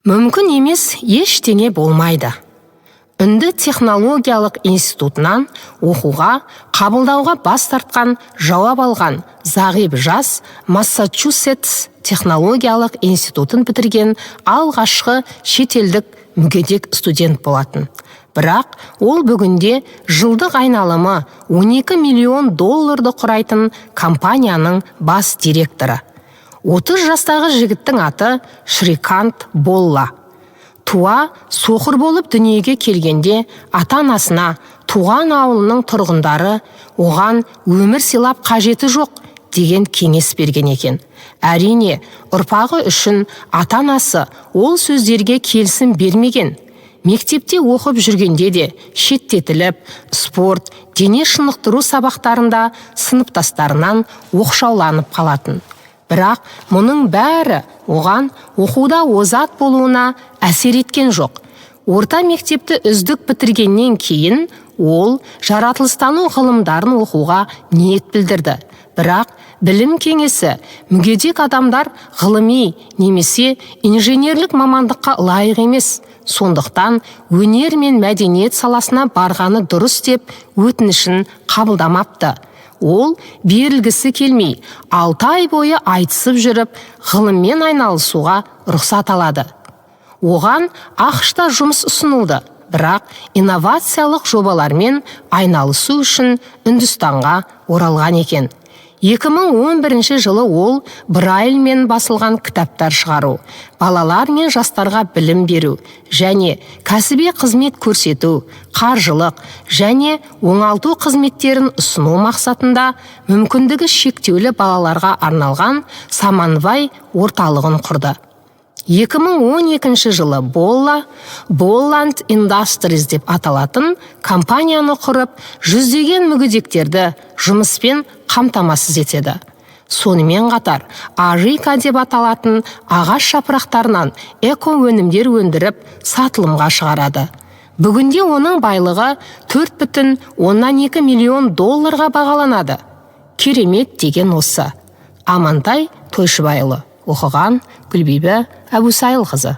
Мүмкін емес ештеңе болмайды. Үнді технологиялық институтынан оқуға, қабылдауға бас тартқан, жауап алған зағип жас Массачусетс технологиялық институтын бітірген алғашқы шетелдік мүгедек студент болатын. Бірақ ол бүгінде жылдық айналымы 12 миллион долларды құрайтын компанияның бас директоры. 30 жастағы жігіттің аты Шрикант Болла. Туа соқыр болып дүниеге келгенде ата-анасына туған ауылының тұрғындары оған өмір сыйлап қажеті жоқ деген кеңес берген екен. Әрине, ұрпағы үшін ата-анасы ол сөздерге келісім бермеген. Мектепте оқып жүргенде де шеттетіліп, спорт, дене шынықтыру сабақтарында сыныптастарынан оқшауланып қалатын. Бірақ мұның бәрі оған оқуда озат болуына әсер еткен жоқ. Орта мектепті үздік бітіргеннен кейін ол жаратылыстану ғылымдарын оқуға ниет білдірді. Бірақ білім кеңесі мүгедек адамдар ғылыми немесе инженерлік мамандыққа лайық емес. Сондықтан өнер мен мәдениет саласына барғаны дұрыс деп өтінішін қабылдамапты. Ол берілгісі келмей, 6 ай бойы айтысып жүріп, ғылыммен айналысуға рұқсат алады. Оған ақш-та жұмыс ұсынылды, бірақ инновациялық жобалармен айналысу үшін Үндістанға оралған екен. 2011 жылы ол Брайльмен басылған кітаптар шығару, балалар мен жастарға білім беру және кәсіби қызмет көрсету, қаржылық және оңалту қызметтерін ұсыну мақсатында мүмкіндігі шектеулі балаларға арналған Саманвай орталығын құрды. 2012 жылы Bolland Industries деп аталатын компанияны құрып, жүздеген мүгедектерді жұмыспен қамтамасыз етеді. Сонымен қатар, Арика деп аталатын ағаш жапырақтарынан эко-өнімдер өндіріп, сатылымға шығарады. Бүгінде оның байлығы 4,2 миллион долларға бағаланады. Керемет деген осы. Амантай Тойшыбайұлы. Оқыған Гүлбибі Әбусайылқызы.